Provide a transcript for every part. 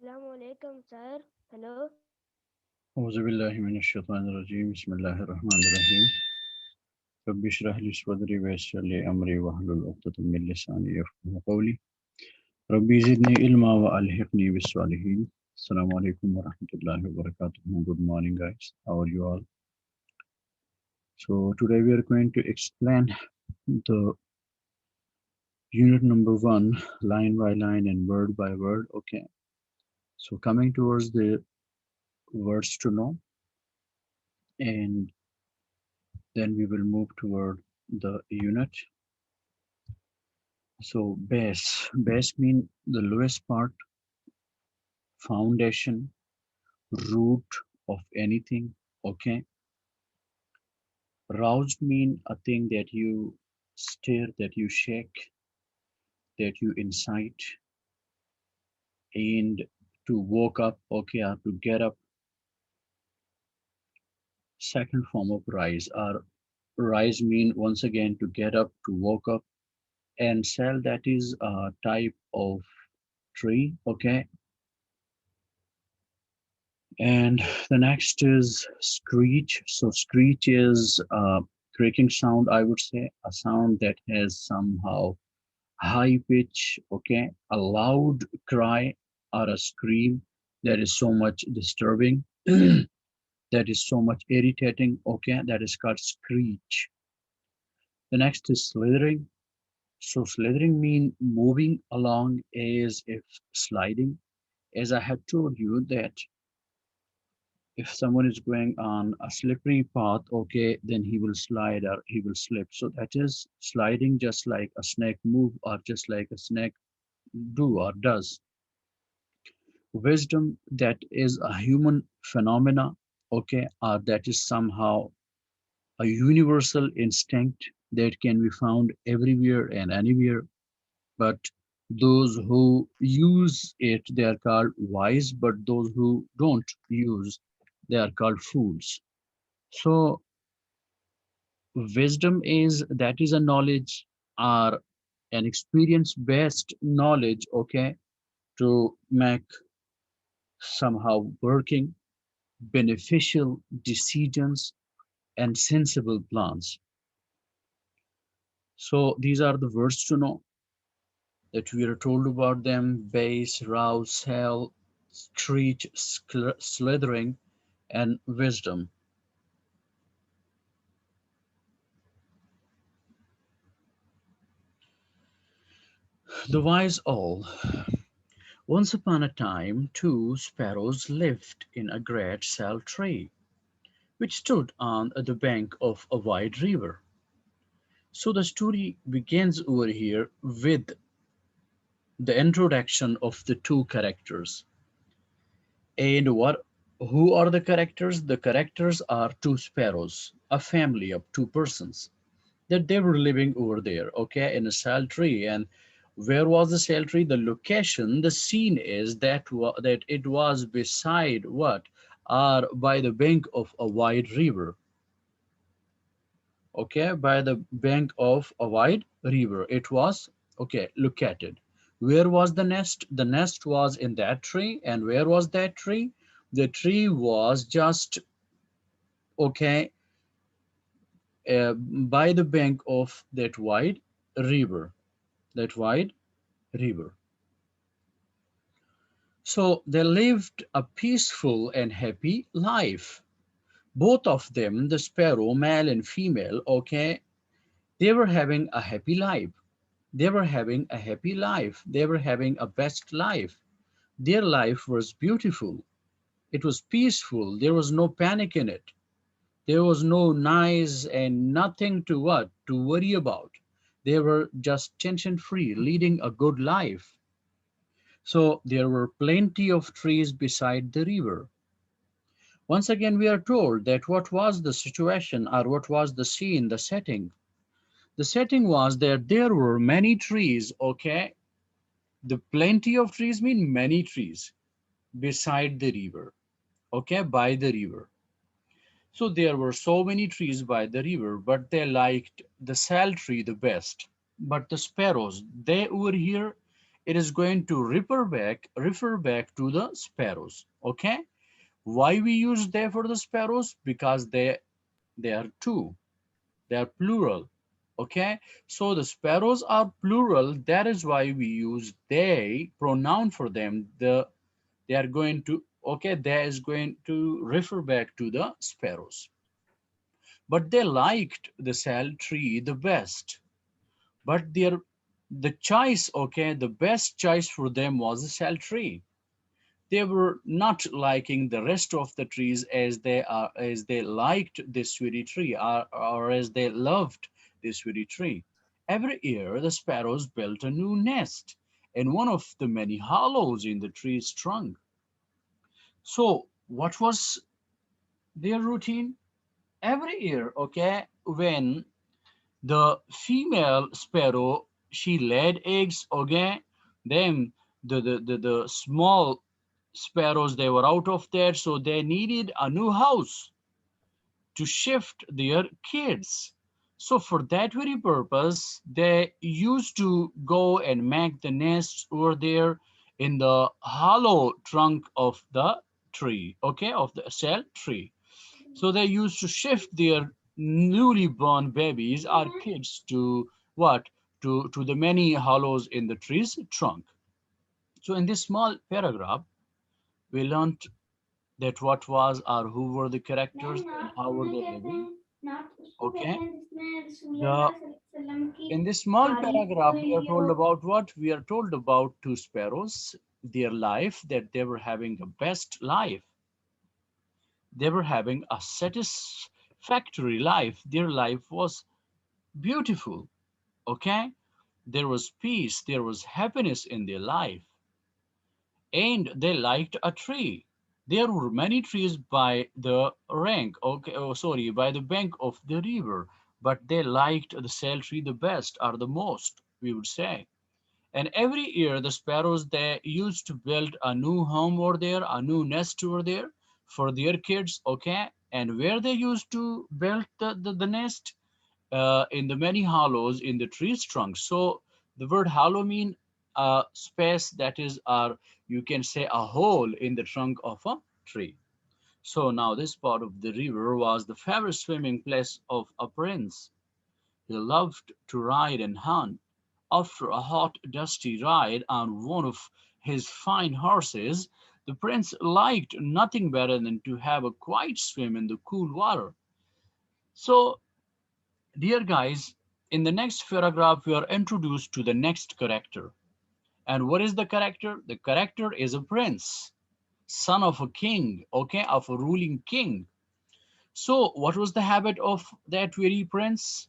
Assalamu alaikum, sir. Hello. أعوذ بالله من الشيطان الرجيم بسم الله الرحمن الرحيم رب اشرح لي صدري ويسر لي أمري واحلل عقدة من لساني يفقهوا قولي ربي زدني علما وألحقني بالصالحين السلام عليكم ورحمة الله وبركاته. Good morning, guys. How are you all? So today we are going to explain the unit number one, line by line and word by word. Okay. So coming towards the words to know, and then we will move toward the unit. So base mean the lowest part, foundation, root of anything. Okay. Roused mean a thing that you stir, that you shake, that you incite, and to woke up. Okay, or to get up. Second form of rise. Or rise mean once again to get up, to woke up, and cell that is a type of tree. Okay. And the next is screech. So screech is a creaking sound, I would say, a sound that has somehow high pitch, okay, a loud cry or a scream that is so much disturbing, that is so much irritating, okay, that is called screech. The next is slithering. So slithering mean moving along as if sliding. As I had told you that if someone is going on a slippery path, okay, then he will slide or he will slip. So that is sliding, just like a snake move or just like a snake do or does. Wisdom, that is a human phenomena, okay, or that is somehow a universal instinct that can be found everywhere and anywhere. But those who use it, they are called wise, but those who don't use, they are called fools. So wisdom is that is a knowledge or an experience based knowledge, okay, to make somehow working beneficial decisions and sensible plans. So these are the words to know that we are told about them: base, rouse, hell, screech, slithering, and wisdom. The wise owl. Once upon a time, two sparrows lived in a great sal tree, which stood on the bank of a wide river. So the story begins over here with the introduction of the two characters. And what who are the characters? The characters are two sparrows, a family of two persons that they were living over there, okay, in a sal tree. And where was the sal tree? The location, the scene is that it was beside what? Or by the bank of a wide river, okay, by the bank of a wide river it was, okay, located. Where was the nest? The nest was in that tree. And where was that tree? The tree was just, okay, by the bank of river that wide river. So they lived a peaceful and happy life. Both of them, the sparrow, male and female, okay, they were having a happy life. They were having a happy life. They were having a best life. Their life was beautiful. It was peaceful. There was no panic in it. There was no noise and nothing to what? To worry about. They were just tension free, leading a good life. So there were plenty of trees beside the river. Once again, we are told that what was the situation or what was the scene, the setting. The setting was that there were many trees, okay? The plenty of trees mean many trees beside the river, okay, by the river. So there were so many trees by the river, but they liked the sal tree the best. But the sparrows, they over here it is going to refer back to the sparrows. Okay, why we use they for the sparrows? Because they are two, they are plural. Okay, so the sparrows are plural, that is why we use they pronoun for them. They are going to, okay, that is going to refer back to the sparrows. But they liked the sal tree the best. But the choice, okay, the best choice for them was the sal tree. They were not liking the rest of the trees as they liked this sweetie tree, or as they loved this sweetie tree. Every year the sparrows built a new nest in one of the many hollows in the tree's trunk. So what was their routine? Every year, okay, when the female sparrow she laid eggs, okay, then the small sparrows they were out of there, so they needed a new house to shift their kids. So for that very purpose, they used to go and make the nests over there in the hollow trunk of the tree, okay, of the cell tree. So they used to shift their newly born babies or kids to what? To the many hollows in the tree's trunk. So in this small paragraph, we learned that what was or who were the characters and how were they living. Okay. The in this small paragraph, we are told about what? We are told about two sparrows, their life, that they were having a best life. They were having a satisfactory life. Their life was beautiful. Okay. There was peace, there was happiness in their life. And they liked a tree. There were many trees by the rank, okay, oh, sorry, by the bank of the river, but they liked the sal tree the best or the most, we would say. And every year the sparrows they used to build a new home over there, a new nest over there for their kids, okay? And where they used to build the nest? In the many hollows in the tree's trunk. So the word hollow mean a space that is, or you can say a hole in the trunk of a tree. So now this part of the river was the favorite swimming place of a prince. He loved to ride and hunt. After a hot, dusty ride on one of his fine horses, the prince liked nothing better than to have a quiet swim in the cool water. So dear guys, in the next paragraph, we are introduced to the next character. And what is the character? The character is a prince, son of a king, okay, of a ruling king. So, what was the habit of that very prince?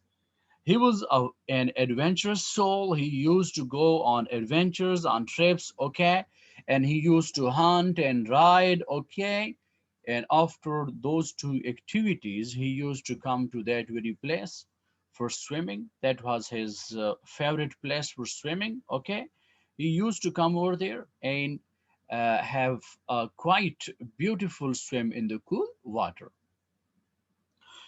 He was an adventurous soul. He used to go on adventures, on trips, okay, and he used to hunt and ride, okay. And after those two activities, he used to come to that very place for swimming. That was his favorite place for swimming, okay. He used to come over there and have a quite beautiful swim in the cool water.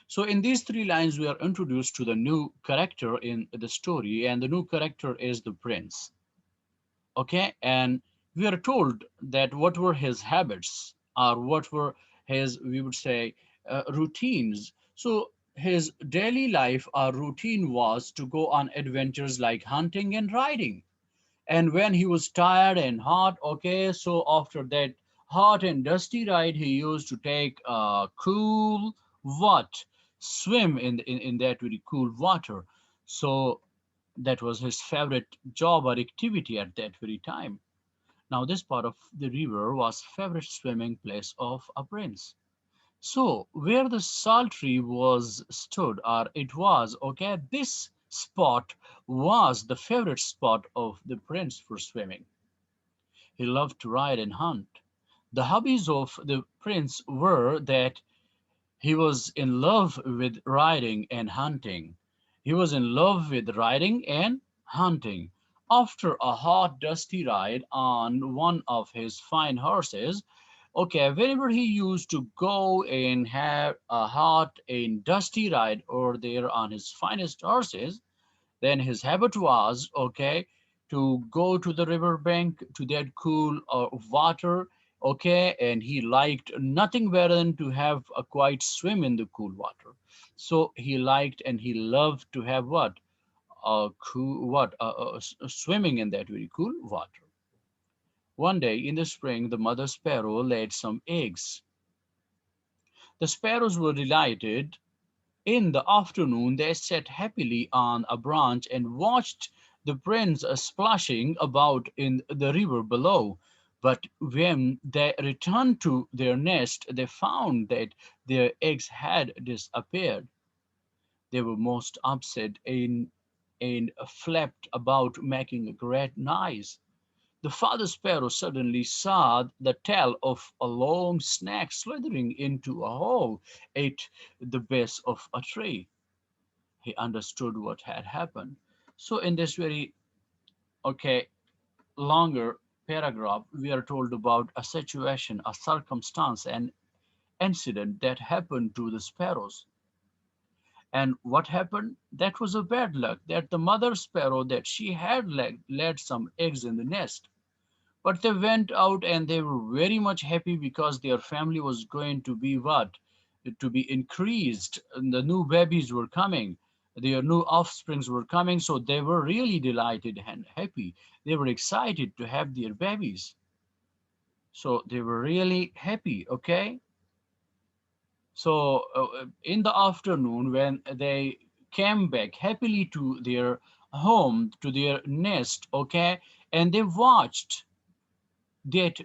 So in these three lines, we are introduced to the new character in the story, and the new character is the prince. Okay, and we are told that what were his habits, or what were his, we would say, routines. So his daily life or routine was to go on adventures like hunting and riding. And when he was tired and hot, okay, so after that hot and dusty ride, he used to take a cool what? Swim in that very cool water. So that was his favorite job or activity at that very time. Now this part of the river was favorite swimming place of a prince. So where the salt tree was stood, or it was, okay, this spot was the favorite spot of the prince for swimming. He loved to ride and hunt. The hobbies of the prince were that he was in love with riding and hunting. He was in love with riding and hunting. After a hot, dusty ride on one of his fine horses, okay, whenever he used to go and have a hot and dusty ride over there on his finest horses, then his habit was, okay, to go to the river bank to that cool water, okay, and he liked nothing better than to have a quiet swim in the cool water. So he liked and he loved to have what? Cool, what? Swimming in that very cool water. One day in the spring, the mother sparrow laid some eggs. The sparrows were delighted. In the afternoon, they sat happily on a branch and watched the prince splashing about in the river below. But when they returned to their nest, they found that their eggs had disappeared. They were most upset and flapped about, making a great noise. The father sparrow suddenly saw the tail of a long snake slithering into a hole at the base of a tree. He understood what had happened. So, in this very okay longer paragraph, we are told about a situation, a circumstance, an incident that happened to the sparrows. And what happened? That was a bad luck. That the mother sparrow that she had laid some eggs in the nest. But they went out and they were very much happy because their family was going to be what? To be increased. And the new babies were coming. Their new offsprings were coming. So they were really delighted and happy. They were excited to have their babies. So they were really happy. Okay. So in the afternoon, when they came back happily to their home, to their nest, okay, and they watched that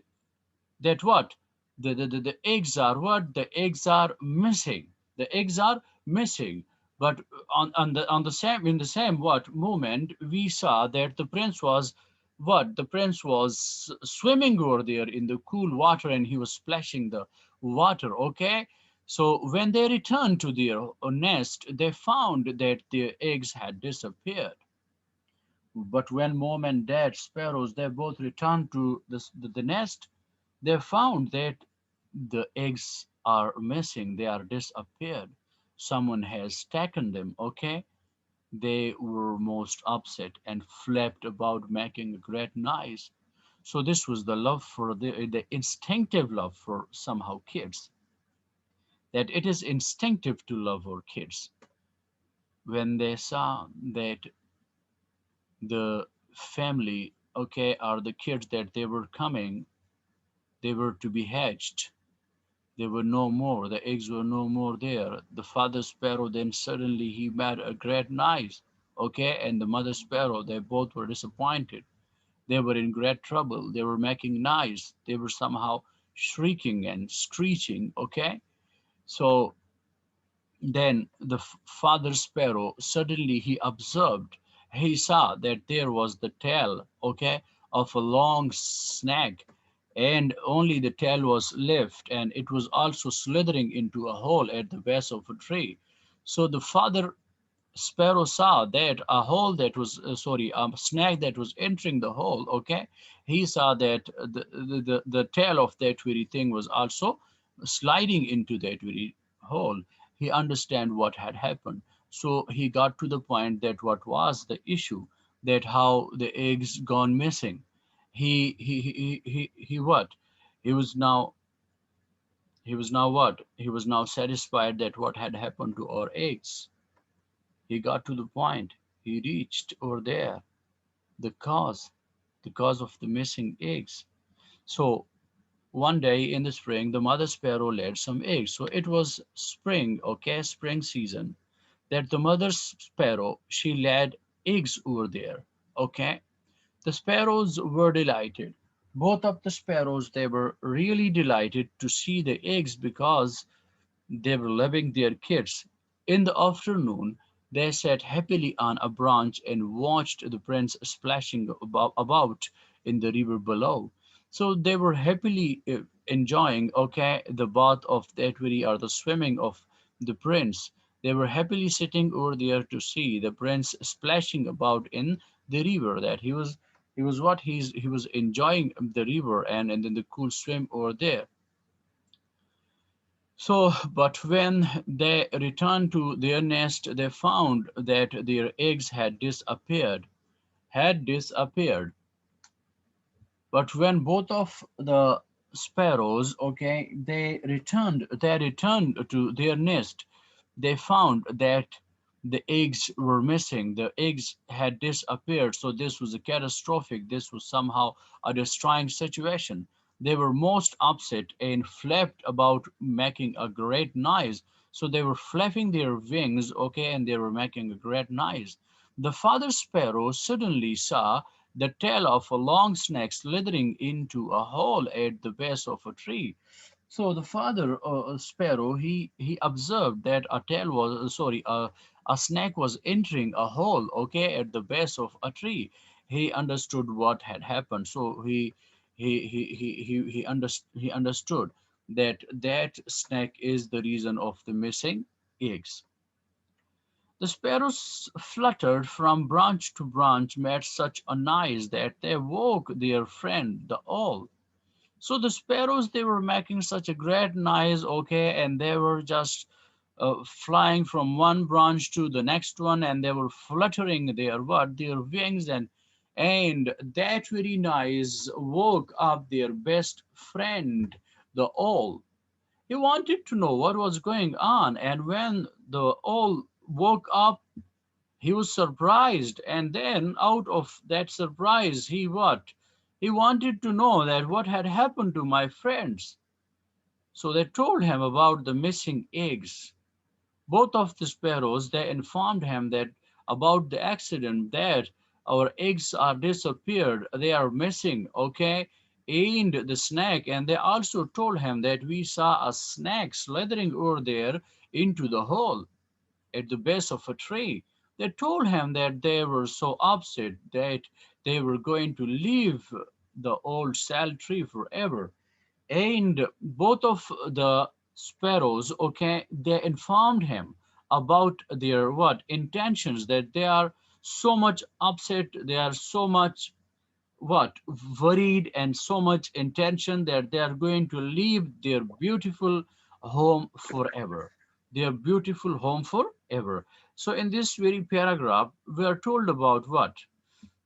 what the eggs are what the eggs are missing, the eggs are missing. But on the same in the same what moment we saw that the prince was what the prince was swimming over there in the cool water and he was splashing the water, okay. So when they returned to their nest, they found that their eggs had disappeared. But when mom and dad sparrows they both returned to the nest, they found that the eggs are missing, they are disappeared. Someone has taken them, okay? They were most upset and flapped about making a great noise. So this was the love for the instinctive love for somehow kids. That it is instinctive to love our kids. When they saw that the family, okay, are the kids that they were coming, they were to be hatched. They were no more. The eggs were no more there. The father sparrow then suddenly he made a great noise. Okay, and the mother sparrow, they both were disappointed. They were in great trouble. They were making noise. They were somehow shrieking and screeching. Okay, so then the father sparrow suddenly he observed, he saw that there was the tail, okay, of a long snake, and only the tail was left, and it was also slithering into a hole at the base of a tree. So the father sparrow saw that a hole that was sorry a snake that was entering the hole, okay. He saw that the tail of that very thing was also sliding into that very hole. He understand what had happened. So he got to the point that what was the issue, that how the eggs gone missing. He what he was now what he was now satisfied that what had happened to our eggs. He got to the point. He reached over there, the cause, the cause of the missing eggs. So one day in the spring, the mother sparrow laid some eggs. So it was spring, okay, spring season. That the mother sparrow she laid eggs over there, okay. The sparrows were delighted. Both of the sparrows they were really delighted to see the eggs because they were loving their kids. In the afternoon, they sat happily on a branch and watched the prince splashing about in the river below. So they were happily enjoying, okay, the bath of the equity or the swimming of the prince. They were happily sitting over there to see the prince splashing about in the river. That he was what he was enjoying the river and then the cool swim over there. So, but when they returned to their nest, they found that their eggs had disappeared. had disappeared. But when both of the sparrows, okay, they returned to their nest, they found that the eggs were missing. The eggs had disappeared. So this was a catastrophic. This was somehow a destroying situation. They were most upset and flapped about, making a great noise. So they were flapping their wings, okay, and they were making a great noise. The father sparrow suddenly saw the tail of a long snake slithering into a hole at the base of a tree. So the father sparrow, he observed that a tail was sorry a snake was entering a hole, okay, at the base of a tree. He understood what had happened. So he understood that that snake is the reason of the missing eggs. The sparrows fluttered from branch to branch, made such a noise that they woke their friend the owl. So the sparrows, they were making such a great noise, okay, and they were just flying from one branch to the next one, and they were fluttering their wings, and that very noise woke up their best friend, the owl. He wanted to know what was going on, and when the owl woke up, he was surprised, and then out of that surprise, he what? He wanted to know that what had happened to my friends. So they told him about the missing eggs. Both of the sparrows, they informed him that about the accident, that our eggs are disappeared, they are missing, okay? And the snake, and they also told him that we saw a snake slithering over there into the hole at the base of a tree. They told him that they were so upset that they were going to leave the old sal tree forever. And both of the sparrows, okay, they informed him about their what intentions, that they are so much upset, they are so much what worried, and so much intention that they are going to leave their beautiful home forever, their beautiful home forever. So in this very paragraph we are told about what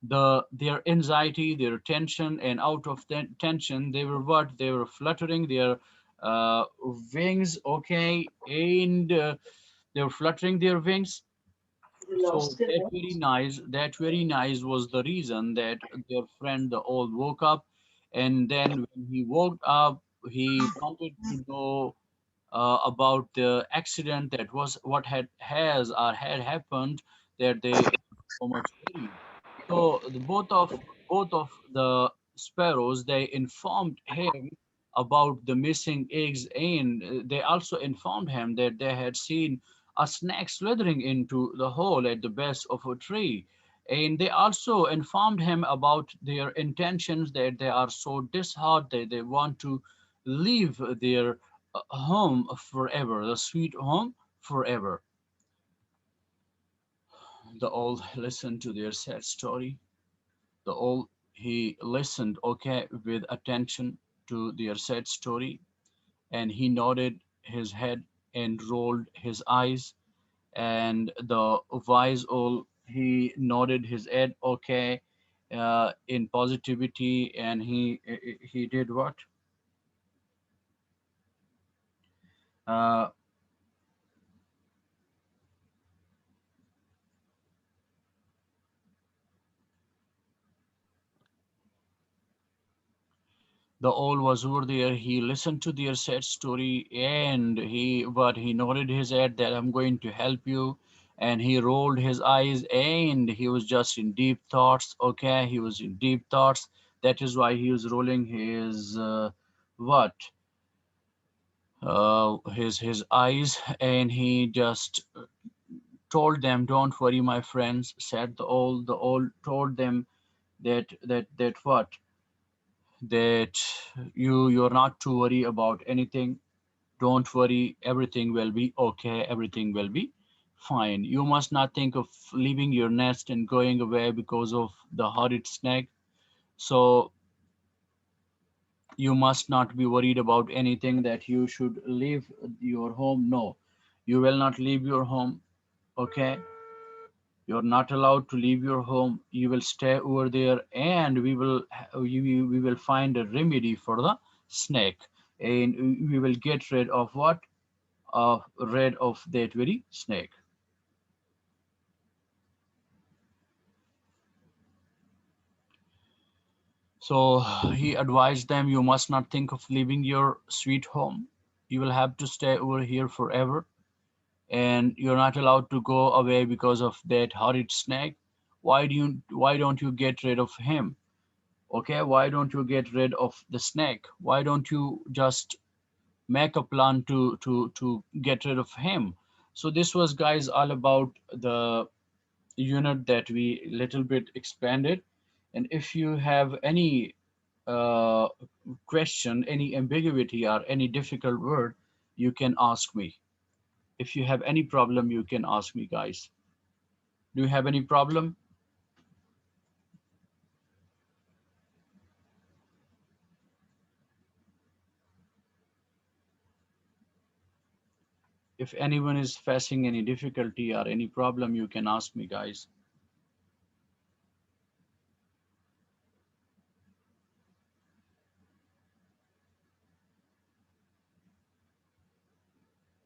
their anxiety, their tension, and out of tension they were what they were fluttering their uh, wings, okay, and they were fluttering their wings. So that very nice was the reason that their friend the old woke up, and then when he woke up, he wanted to know about the accident, that was what had happened, that they so much worried. So both of the sparrows, they informed him about the missing eggs, and they also informed him that they had seen a snake slithering into the hole at the base of a tree. And they also informed him about their intentions, that they are so disheartened that they want to leave their home forever, the sweet home forever. The old listened to their sad story. The old, he listened, okay, with attention to their sad story, and he nodded his head and rolled his eyes. And the wise old, he nodded his head, okay, in positivity, and he did what? Uh, the owl was over there. He listened to their sad story, and he nodded his head that I'm going to help you. And he rolled his eyes, and he was just in deep thoughts. Okay, he was in deep thoughts. That is why he was rolling his what his eyes, and he just told them, "Don't worry, my friends," said the owl. The owl told them that what that you're not to worry about anything. Don't worry, everything will be okay, everything will be fine. You must not think of leaving your nest and going away because of the horrid snake. So you must not be worried about anything, that you should leave your home. No, you will not leave your home, okay? You're not allowed to leave your home. You will stay over there, and we will find a remedy for the snake, and we will get rid of what? Rid of that very snake. So he advised them, you must not think of leaving your sweet home. You will have to stay over here forever, and you're not allowed to go away because of that horrid snake. Why don't you get rid of him? Okay, why don't you get rid of the snake? Why don't you just make a plan to get rid of him? So this was, guys, all about the unit that we little bit expanded. And if you have any uh, question, any ambiguity, or any difficult word, you can ask me. If you have any problem, you can ask me, guys. Do you have any problem? If anyone is facing any difficulty or any problem, you can ask me, guys.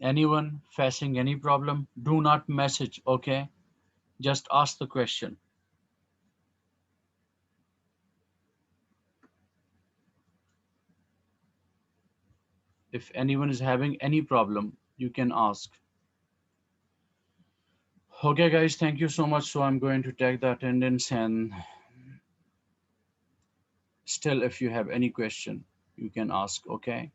Anyone facing any problem, do not message, okay? Just ask the question. If anyone is having any problem, you can ask. Okay, guys, thank you so much. So I'm going to take the attendance, and still, if you have any question, you can ask, okay?